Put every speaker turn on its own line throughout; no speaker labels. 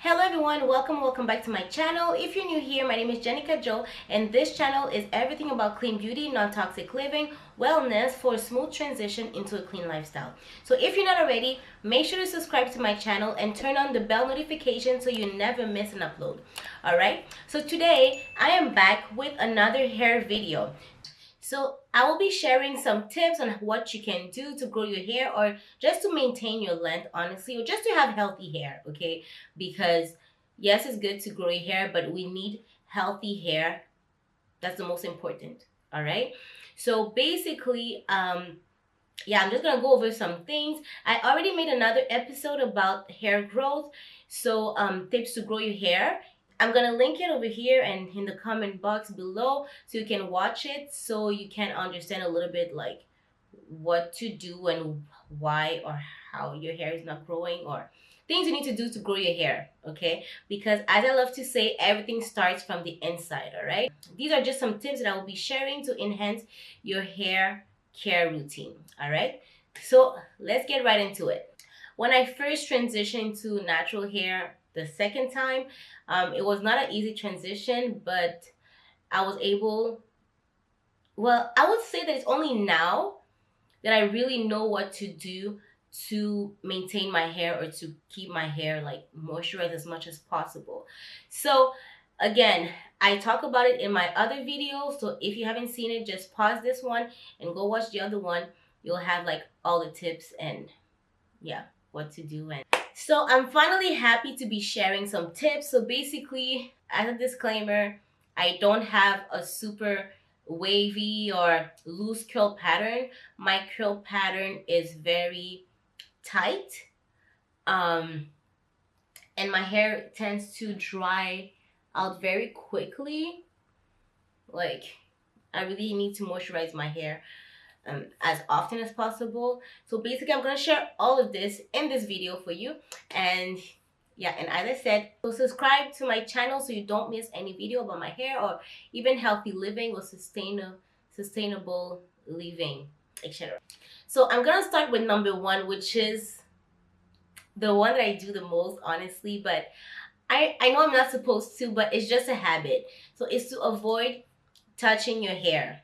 Hello everyone, welcome back to my channel. If you're new here, my name is Génika Jo, and this channel is everything about clean beauty, non-toxic living, wellness for a smooth transition into a clean lifestyle. So if you're not already, make sure to subscribe to my channel and turn on the bell notification so you never miss an upload. Alright, so today I am back with another hair video. So I will be sharing some tips on what you can do to grow your hair or just to maintain your length, honestly, or just to have healthy hair, okay? Because yes, it's good to grow your hair, but we need healthy hair. That's the most important, all right? So basically, yeah, I'm just gonna go over some things. I already made another episode about hair growth, so tips to grow your hair. I'm gonna link it over here and in the comment box below so you can watch it, so you can understand a little bit like what to do and why or how your hair is not growing, or things you need to do to grow your hair, okay? Because as I love to say, everything starts from the inside, all right? These are just some tips that I will be sharing to enhance your hair care routine, all right? So let's get right into it. When I first transitioned to natural hair the second time, it was not an easy transition, but I was able, well, I would say that it's only now that I really know what to do to maintain my hair or to keep my hair like moisturized as much as possible. So again, I talk about it in my other videos, so if you haven't seen it, just pause this one and go watch the other one. You'll have like all the tips and yeah, what to do. And so I'm finally happy to be sharing some tips. So basically, as a disclaimer, I don't have a super wavy or loose curl pattern. My curl pattern is very tight, and my hair tends to dry out very quickly. Like, I really need to moisturize my hair as often as possible. So basically, I'm gonna share all of this in this video for you. And yeah, and as I said, so subscribe to my channel so you don't miss any video about my hair or even healthy living or sustainable living, etc. So I'm gonna start with number one, which is the one that I do the most, honestly, but I know I'm not supposed to, but it's just a habit. So it's to avoid touching your hair,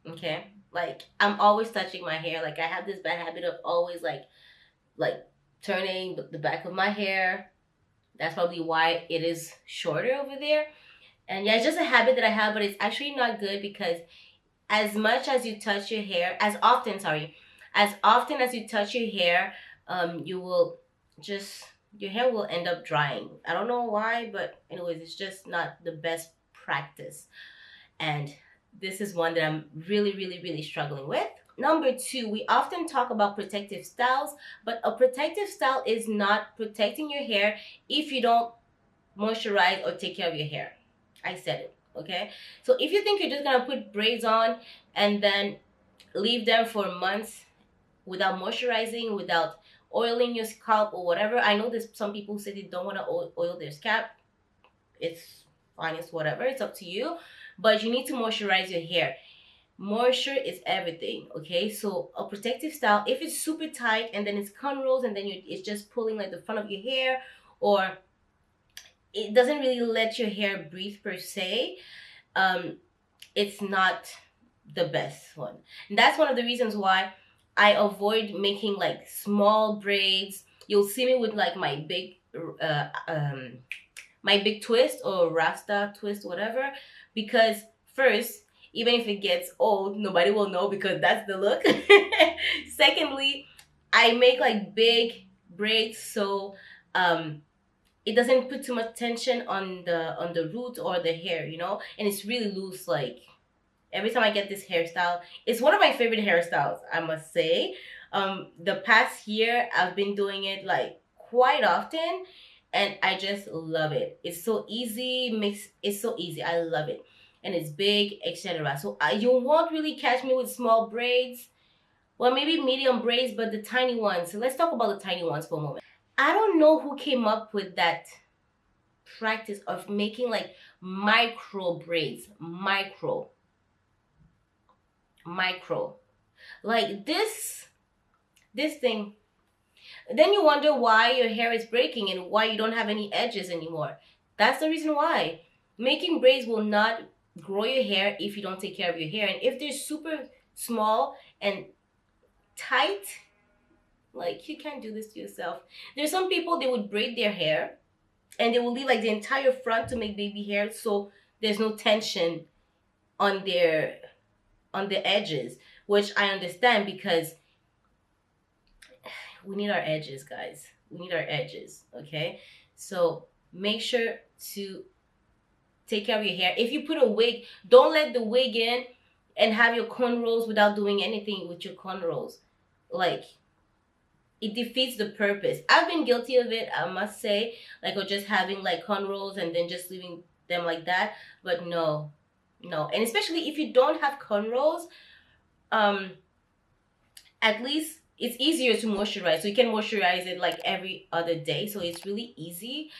okay? Like, I'm always touching my hair. Like, I have this bad habit of always like turning the back of my hair. That's probably why it is shorter over there. And yeah, it's just a habit that I have, but it's actually not good, because as much as you touch your hair, as often as you touch your hair, you will just, your hair will end up drying. I don't know why, but anyways, it's just not the best practice. And this is one that I'm really struggling with. Number two, we often talk about protective styles, but a protective style is not protecting your hair if you don't moisturize or take care of your hair. I said it, okay? So if you think you're just gonna put braids on and then leave them for months without moisturizing, without oiling your scalp or whatever, I know there's some people who say they don't want to oil their scalp. It's fine, it's whatever, it's up to you, but you need to moisturize your hair. Moisture is everything, okay? So a protective style, if it's super tight and then it's cornrows and then it's just pulling like the front of your hair, or it doesn't really let your hair breathe per se, it's not the best one. And that's one of the reasons why I avoid making like small braids. You'll see me with like my big twist or rasta twist, whatever, because first, even if it gets old, nobody will know because that's the look. Secondly, I make like big braids, so it doesn't put too much tension on the root or the hair, you know, and it's really loose. Like, every time I get this hairstyle, it's one of my favorite hairstyles, I must say. The past year I've been doing it like quite often, and I just love it. It's so easy, it's so easy. I love it, and it's big, etc. So you won't really catch me with small braids. Well, maybe medium braids, but the tiny ones. So let's talk about the tiny ones for a moment. I don't know who came up with that practice of making like micro braids. Micro. Like this thing, Then you wonder why your hair is breaking and why you don't have any edges anymore. That's the reason why. Making braids will not grow your hair if you don't take care of your hair. And if they're super small and tight, like, you can't do this to yourself. There's some people, they would braid their hair and they will leave like the entire front to make baby hair, so there's no tension on the edges, which I understand because we need our edges, guys. We need our edges, okay? So make sure to take care of your hair. If you put a wig, don't let the wig in and have your cornrows without doing anything with your cornrows. Like, it defeats the purpose. I've been guilty of it, I must say, like, or just having like cornrows and then just leaving them like that. But no, and especially if you don't have cornrows, at least it's easier to moisturize. So you can moisturize it like every other day, so it's really easy.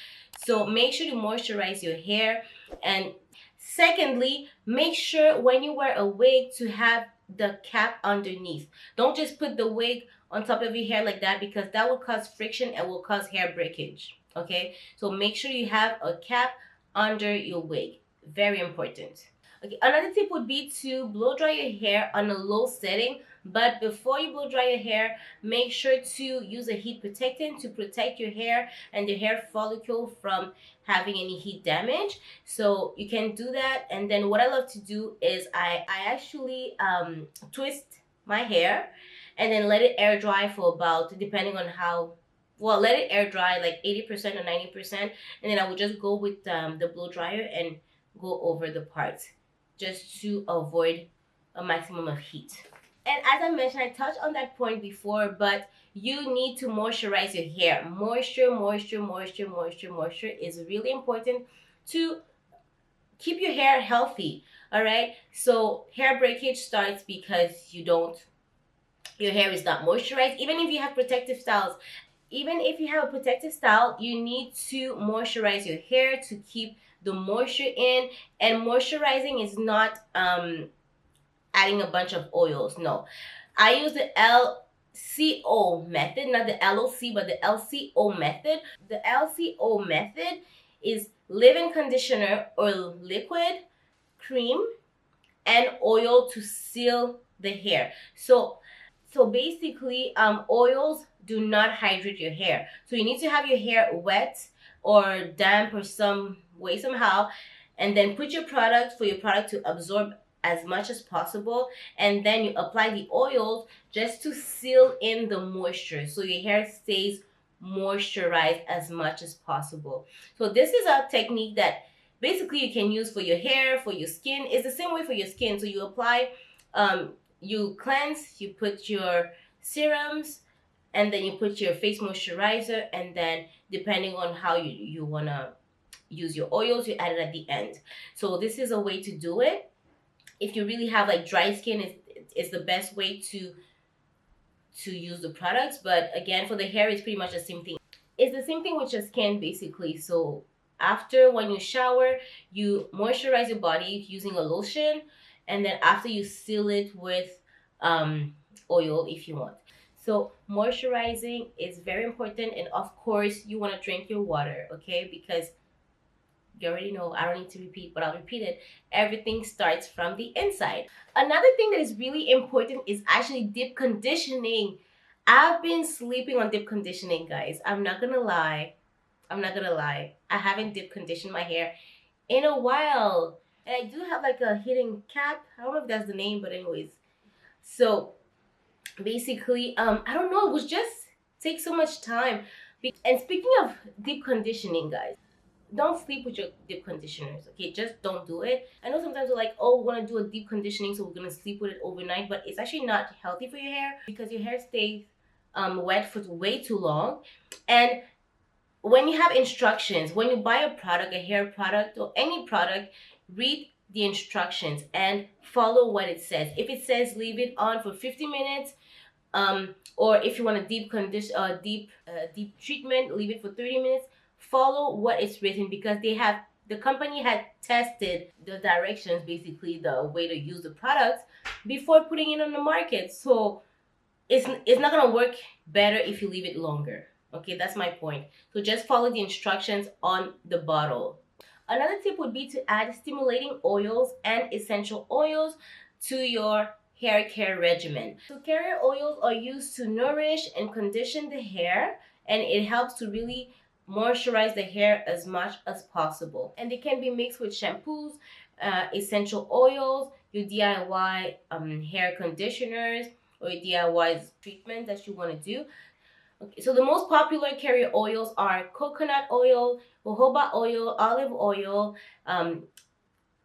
So make sure to moisturize your hair. And secondly, make sure when you wear a wig to have the cap underneath. Don't just put the wig on top of your hair like that, because that will cause friction and will cause hair breakage. Okay, so make sure you have a cap under your wig. Very important. Okay, another tip would be to blow dry your hair on a low setting. But before you blow dry your hair, make sure to use a heat protectant to protect your hair and your hair follicle from having any heat damage. So you can do that. And then what I love to do is I actually twist my hair and then let it air dry for about, depending on how, well, let it air dry like 80% or 90%. And then I will just go with the blow dryer and go over the parts just to avoid a maximum of heat. And as I mentioned, I touched on that point before, but you need to moisturize your hair. Moisture is really important to keep your hair healthy. All right. So hair breakage starts because your hair is not moisturized. Even if you have protective styles, even if you have a protective style, you need to moisturize your hair to keep the moisture in. And moisturizing is not adding a bunch of oils. No, I use the LCO method, not the LOC, but the LCO method. The LCO method is leave-in conditioner or liquid, cream, and oil to seal the hair. So basically, oils do not hydrate your hair. So you need to have your hair wet or damp or some way, somehow, and then put your product for your product to absorb as much as possible, and then you apply the oils just to seal in the moisture so your hair stays moisturized as much as possible. So this is a technique that basically you can use for your hair, for your skin. It's the same way for your skin. So you apply, you cleanse, you put your serums, and then you put your face moisturizer, and then depending on how you want to use your oils, you add it at the end. So this is a way to do it. If you really have like dry skin, it's the best way to use the products. But again, for the hair, it's pretty much the same thing. It's the same thing with your skin, basically. So after, when you shower, you moisturize your body using a lotion, and then after, you seal it with oil if you want. So moisturizing is very important, and of course you want to drink your water, okay? Because you already know, I don't need to repeat, but I'll repeat it. Everything starts from the inside. Another thing that is really important is actually deep conditioning. I've been sleeping on deep conditioning, guys. I'm not gonna lie. I haven't deep conditioned my hair in a while. And I do have like a hidden cap. I don't know if that's the name, but anyways. So basically, I don't know, it was just take so much time. And speaking of deep conditioning, guys, don't sleep with your deep conditioners, okay? Just don't do it. I know sometimes we're like, oh, we want to do a deep conditioning, so we're going to sleep with it overnight, but it's actually not healthy for your hair because your hair stays wet for way too long. And when you have instructions, when you buy a product, a hair product or any product, read the instructions and follow what it says. If it says leave it on for 50 minutes, or if you want a deep treatment, leave it for 30 minutes. Follow what is written, because the company had tested the directions, basically the way to use the products, before putting it on the market. So it's not gonna work better if you leave it longer. Okay, that's my point. So just follow the instructions on the bottle. Another tip would be to add stimulating oils and essential oils to your hair care regimen. So carrier oils are used to nourish and condition the hair, and it helps to really moisturize the hair as much as possible. And they can be mixed with shampoos, essential oils, your DIY hair conditioners, or your DIY treatment that you want to do. Okay, so the most popular carrier oils are coconut oil, jojoba oil, olive oil,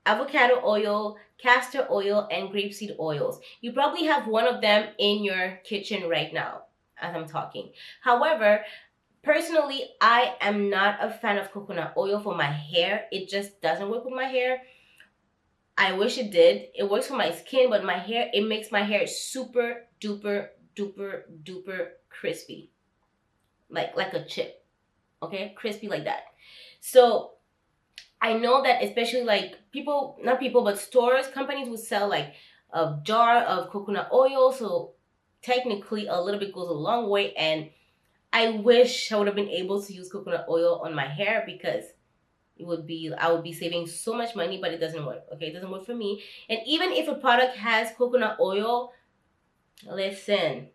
avocado oil, castor oil, and grapeseed oils. You probably have one of them in your kitchen right now as I'm talking. However, personally, I am not a fan of coconut oil for my hair. It just doesn't work with my hair. I wish it did. It works for my skin, but my hair, it makes my hair super duper duper duper crispy. Like a chip. Okay? Crispy like that. So I know that especially like people, not people, but stores, companies will sell like a jar of coconut oil. So technically a little bit goes a long way. And I wish I would have been able to use coconut oil on my hair because I would be saving so much money, but it doesn't work. Okay, it doesn't work for me. And even if a product has coconut oil, listen,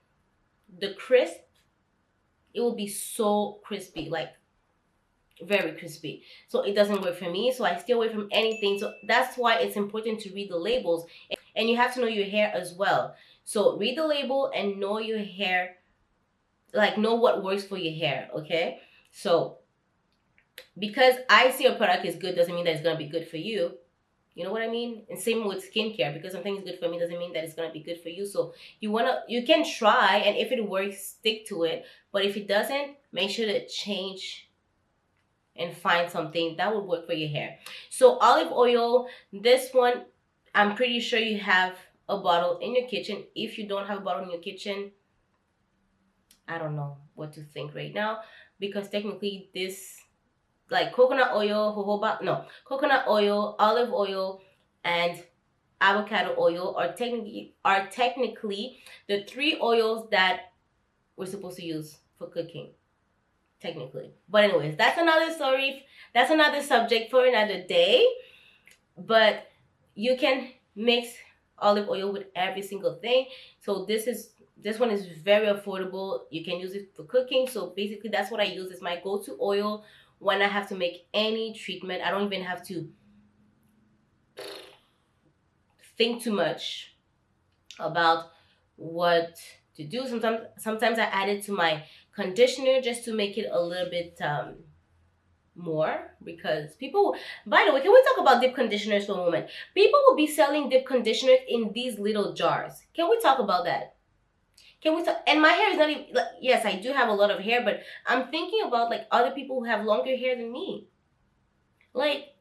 the crisp, it will be so crispy, like very crispy. So it doesn't work for me. So I stay away from anything. So that's why it's important to read the labels, and you have to know your hair as well. So read the label and know your hair, like know what works for your hair. Okay, so because I see a product is good doesn't mean that it's going to be good for you. You know what I mean? And same with skincare, because something is good for me doesn't mean that it's going to be good for you. So you can try, and if it works, stick to it. But if it doesn't, make sure to change and find something that would work for your hair. So olive oil, this one, I'm pretty sure you have a bottle in your kitchen. If you don't have a bottle in your kitchen, I don't know what to think right now, because technically this, like coconut oil, coconut oil, olive oil, and avocado oil are technically the 3 oils that we're supposed to use for cooking, technically. But anyways, that's another story. That's another subject for another day. But you can mix olive oil with every single thing. So this one is very affordable. You can use it for cooking. So basically that's what I use. It's my go-to oil when I have to make any treatment. I don't even have to think too much about what to do. Sometimes I add it to my conditioner just to make it a little bit more, because people, by the way, can we talk about dip conditioners for a moment? People will be selling dip conditioners in these little jars. Can we talk about that? Can we talk? And my hair is not even, like, yes, I do have a lot of hair, but I'm thinking about like other people who have longer hair than me. Like,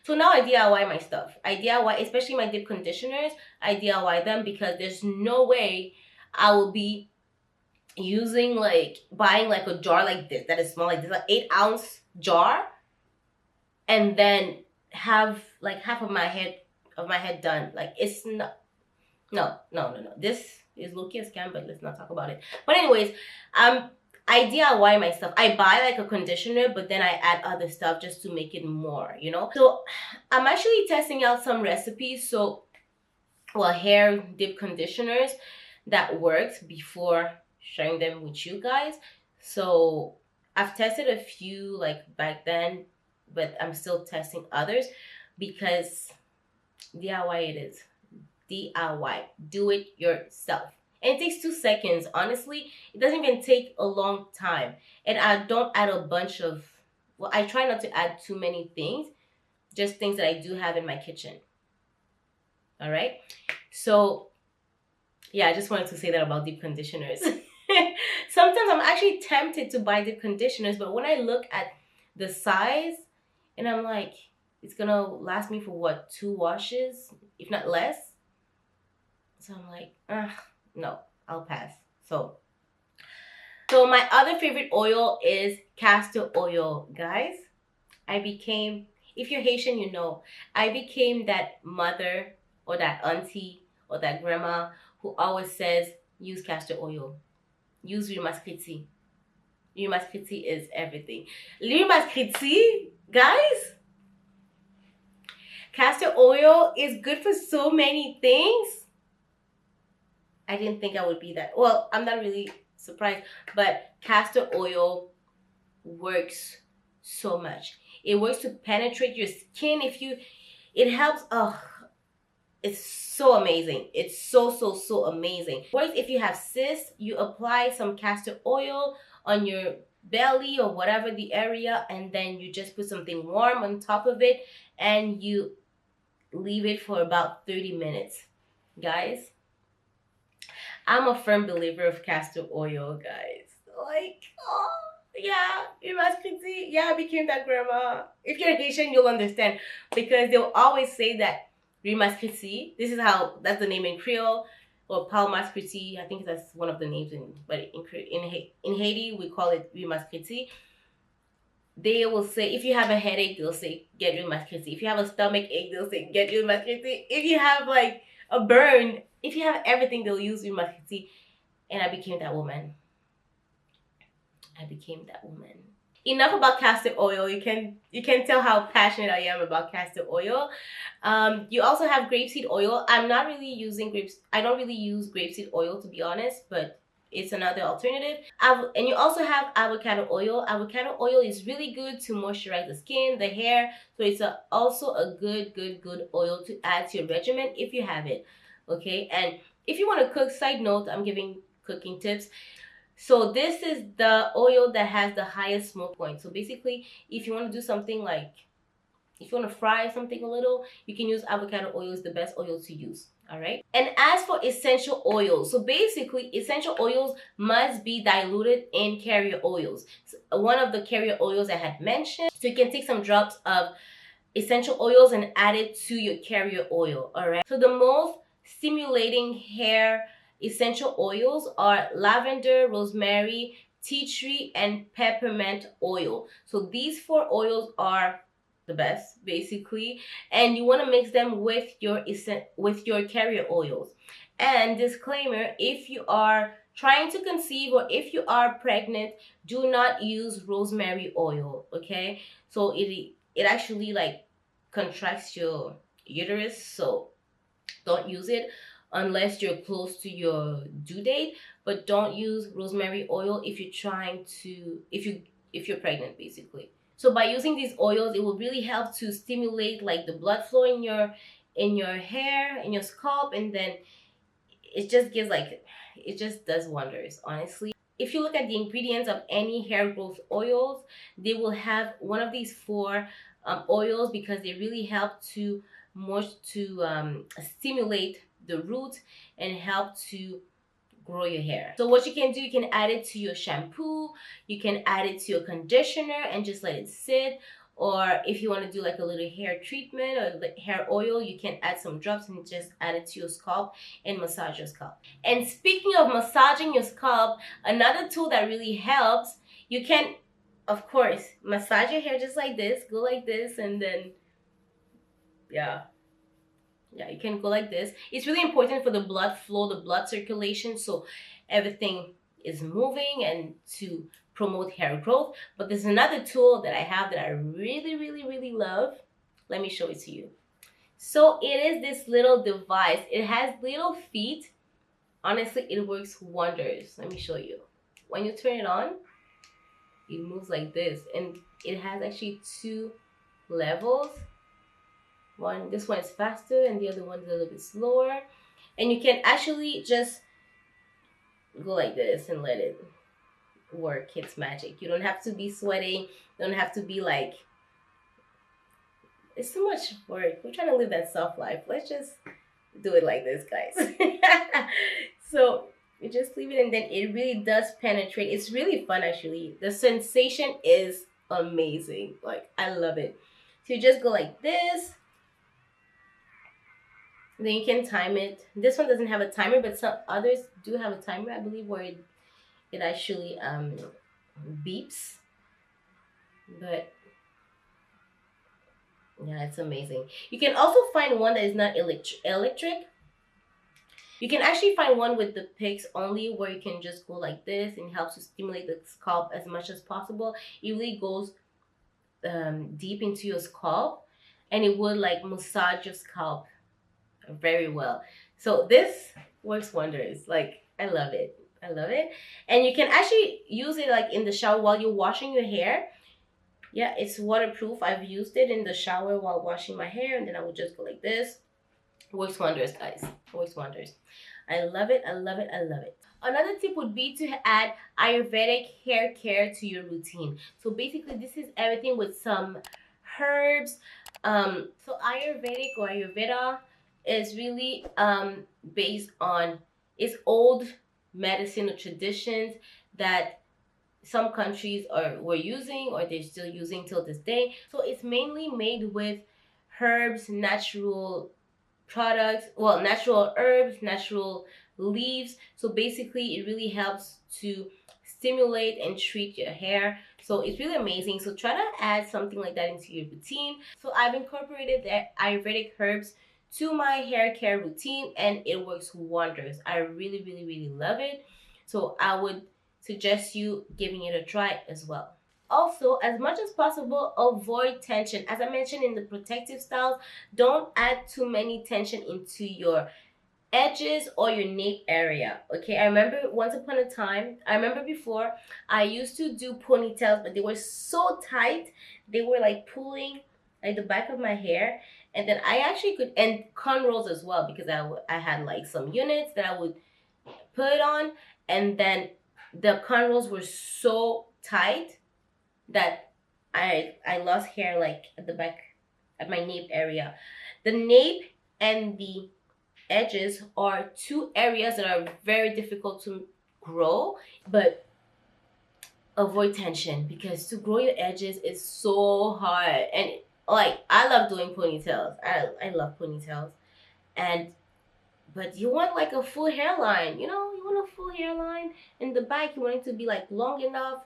so now I DIY my stuff. I DIY, especially my dip conditioners, I DIY them, because there's no way I will be using buying like a jar like this that is small, like this, like 8-ounce jar, and then have like half of my head done. Like, it's not, no. This is low-key a scam, but let's not talk about it. But anyways, I DIY my stuff. I buy like a conditioner, but then I add other stuff just to make it more, you know? So I'm actually testing out some recipes. So, well, hair dip conditioners that worked before sharing them with you guys. So I've tested a few like back then, but I'm still testing others, because DIY it is. DIY. Do it yourself. And it takes 2 seconds. Honestly, it doesn't even take a long time. And I don't add a bunch of, well, I try not to add too many things, just things that I do have in my kitchen. All right. So yeah, I just wanted to say that about deep conditioners. Sometimes I'm actually tempted to buy deep conditioners, but when I look at the size, and I'm like, it's gonna last me for what, 2 washes, if not less. So I'm like, no, I'll pass. So my other favorite oil is castor oil, guys. If you're Haitian, you know, I became that mother or that auntie or that grandma who always says, use castor oil. Use Huile Mascriti. Huile Mascriti is everything. Huile Mascriti, guys, castor oil is good for so many things. I didn't think I would be that. Well, I'm not really surprised, but castor oil works so much. It works to penetrate your skin. It helps. Oh, it's so amazing. It's so amazing. Works if you have cysts. You apply some castor oil on your belly or whatever the area, and then you just put something warm on top of it, and you leave it for about 30 minutes, guys. I'm a firm believer of castor oil, guys. Like, oh, yeah, you must see. Yeah, I became that grandma. If you're Haitian, you'll understand, because they'll always say that Rimascriti. This is how, that's the name in Creole, or Palmascriti. I think that's one of the names but in Haiti we call it Rimascriti. They will say, if you have a headache, they'll say get Rimascriti. If you have a stomach ache, they'll say get Rimascriti. If you have like a burn, if you have everything, they'll use Rimascriti. And I became that woman. Enough about castor oil. You can tell how passionate I am about castor oil. You also have grapeseed oil. I don't really use grapeseed oil, to be honest, but it's another alternative. And you also have avocado oil. Avocado oil is really good to moisturize the skin, the hair. So it's also a good oil to add to your regimen if you have it. Okay, and if you want to cook, side note, I'm giving cooking tips. So this is the oil that has the highest smoke point. So basically, if you want to do something like, if you want to fry something a little, you can use avocado oil. Is the best oil to use. All right. And as for essential oils, so basically essential oils must be diluted in carrier oils. So one of the carrier oils I had mentioned. So you can take some drops of essential oils and add it to your carrier oil. All right. So the most stimulating hair essential oils are lavender, rosemary, tea tree, and peppermint oil. So these 4 oils are the best, basically, and you want to mix them with your carrier oils. And disclaimer, if you are trying to conceive or if you are pregnant, do not use rosemary oil, okay? So it actually like contracts your uterus, so don't use it unless you're close to your due date. But don't use rosemary oil if you're pregnant, basically. So by using these oils, it will really help to stimulate like the blood flow in your hair, in your scalp, and then it just does wonders, honestly. If you look at the ingredients of any hair growth oils, they will have one of these 4 oils, because they really help to stimulate the root and help to grow your hair. So what you can do, you can add it to your shampoo, you can add it to your conditioner and just let it sit. Or if you want to do like a little hair treatment or hair oil, you can add some drops and just add it to your scalp and massage your scalp. And speaking of massaging your scalp, another tool that really helps, you can, of course, massage your hair just like this, go like this, and then yeah, you can go like this. It's really important for the blood flow, the blood circulation, so everything is moving and to promote hair growth. But there's another tool that I have that I really love. Let me show it to you. So it is this little device. It has little feet. Honestly, it works wonders. Let me show you. When you turn it on, it moves like this, and it has actually 2 levels. This one is faster and the other one is a little bit slower. And you can actually just go like this and let it work its magic. You don't have to be sweating. You don't have to be like, it's too much work. We're trying to live that soft life. Let's just do it like this, guys. So you just leave it, and then it really does penetrate. It's really fun, actually. The sensation is amazing. Like, I love it. So you just go like this. Then you can time it. This one doesn't have a timer, but some others do have a timer, I believe, where it actually beeps. But yeah, it's amazing. You can also find one that is not electric. You can actually find one with the picks only, where you can just go like this and it helps to stimulate the scalp as much as possible. It really goes deep into your scalp, and it would like massage your scalp very well. So this works wonders. Like, I love it. I love it. And you can actually use it like in the shower while you're washing your hair. Yeah, it's waterproof. I've used it in the shower while washing my hair, and then I would just go like this. Works wonders, guys. Works wonders. I love it. I love it. I love it. Another tip would be to add Ayurvedic hair care to your routine. So basically, this is everything with some herbs. So Ayurvedic or Ayurveda is really based on, it's old medicine or traditions that some countries were using, or they're still using till this day. So it's mainly made with herbs, natural products, well, natural herbs, natural leaves. So basically it really helps to stimulate and treat your hair. So it's really amazing. So try to add something like that into your routine. So I've incorporated the Ayurvedic herbs to my hair care routine, and it works wonders. I really, really, really love it. So I would suggest you giving it a try as well. Also, as much as possible, avoid tension. As I mentioned in the protective styles, don't add too many tension into your edges or your nape area. Okay, I remember once upon a time, I remember before, I used to do ponytails, but they were so tight, they were like pulling like the back of my hair. And then I actually could, and cornrows as well, because I had like some units that I would put on, and then the cornrows were so tight that I lost hair like at the back, at my nape area. The nape and the edges are two areas that are very difficult to grow, but avoid tension, because to grow your edges is so hard. And like, I love doing ponytails. I love ponytails. And but you want like a full hairline, you know, you want a full hairline. In the back, you want it to be like long enough.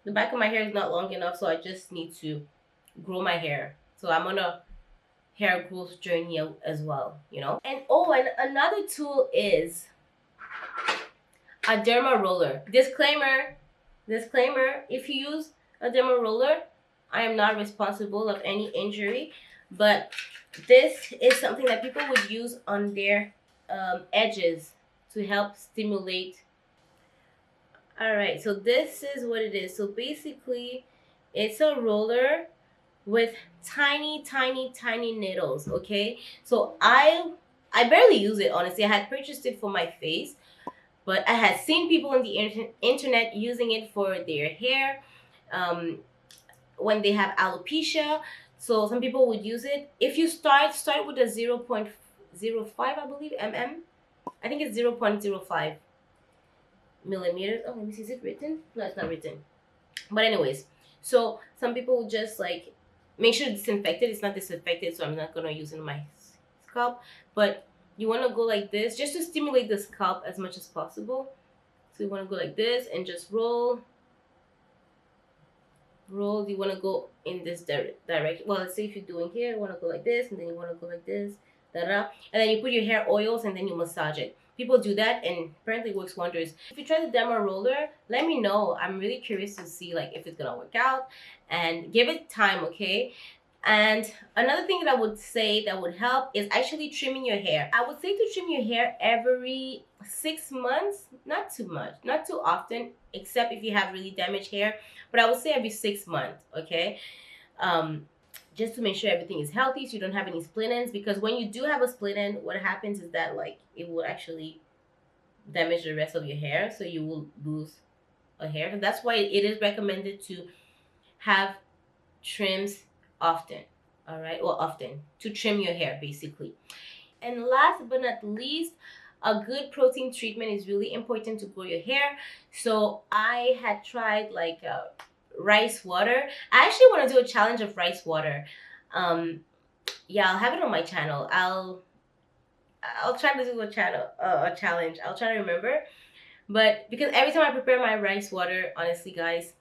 The back of my hair is not long enough, so I just need to grow my hair. So I'm on a hair growth journey as well, you know. And oh, and another tool is a derma roller. Disclaimer, if you use a derma roller, I am not responsible of any injury, but this is something that people would use on their edges to help stimulate. All right, so this is what it is. So basically, it's a roller with tiny needles. Okay, so I barely use it, honestly. I had purchased it for my face, but I had seen people on the internet using it for their hair when they have alopecia. So some people would use it. If you start with a 0.05, I believe, I think it's 0.05 millimeters. Oh, let me see, is it written? No, it's not written. But anyways, so some people will just like make sure it's disinfected. It's not disinfected, so I'm not gonna use it on my scalp. But you want to go like this just to stimulate the scalp as much as possible. So you want to go like this and just roll. You want to go in this direction. Well, let's say if you're doing here, you want to go like this, and then you want to go like this, and then you put your hair oils, and then you massage it. People do that, and apparently it works wonders. If you try the derma roller, let me know. I'm really curious to see like if it's gonna work out, and give it time, okay? And another thing that I would say that would help is actually trimming your hair. I would say to trim your hair every 6 months, not too much, not too often, except if you have really damaged hair. But I would say every 6 months, okay? Just to make sure everything is healthy, so you don't have any split ends. Because when you do have a split end, what happens is that like it will actually damage the rest of your hair, so you will lose a hair. And that's why it is recommended to have trims often. All right, well, often to trim your hair basically. And last but not least, a good protein treatment is really important to grow your hair. So I had tried like rice water. I actually want to do a challenge of rice water. Yeah, I'll have it on my channel. I'll try to do a challenge. I'll try to remember. But because every time I prepare my rice water, honestly guys,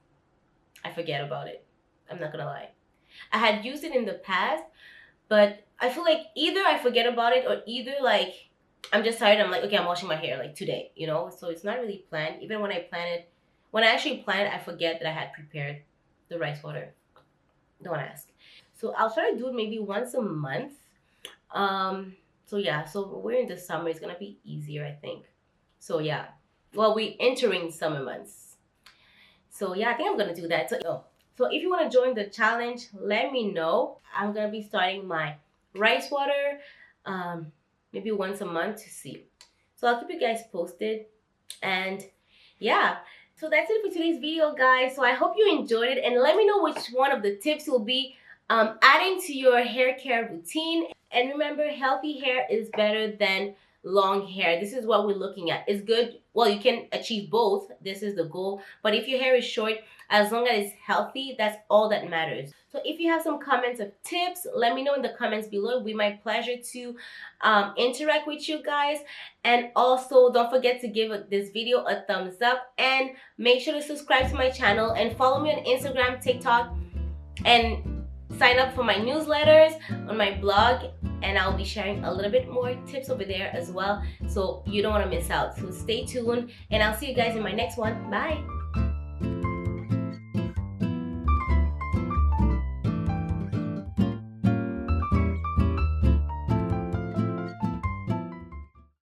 I forget about it. I'm not gonna lie. I had used it in the past, but I feel like either I forget about it, or either like I'm just tired. I'm like, okay, I'm washing my hair like today, you know? So it's not really planned. Even when I plan it, when I actually plan it, I forget that I had prepared the rice water. Don't ask. So I'll try to do it maybe once a month. So yeah, so we're in the summer. It's gonna be easier, I think. So yeah. Well, we're entering summer months. So yeah, I think I'm gonna do that. So if you wanna join the challenge, let me know. I'm gonna be starting my rice water maybe once a month to see. So I'll keep you guys posted. And yeah, so that's it for today's video, guys. So I hope you enjoyed it, and let me know which one of the tips you'll be adding to your hair care routine. And remember, healthy hair is better than long hair. This is what we're looking at. It's good. Well, you can achieve both. This is the goal. But if your hair is short, as long as it's healthy, that's all that matters. So if you have some comments or tips, let me know in the comments below. It'll be my pleasure to interact with you guys. And also, don't forget to give this video a thumbs up, and make sure to subscribe to my channel and follow me on Instagram, TikTok, and sign up for my newsletters on my blog, and I'll be sharing a little bit more tips over there as well, so you don't want to miss out. So stay tuned, and I'll see you guys in my next one. Bye.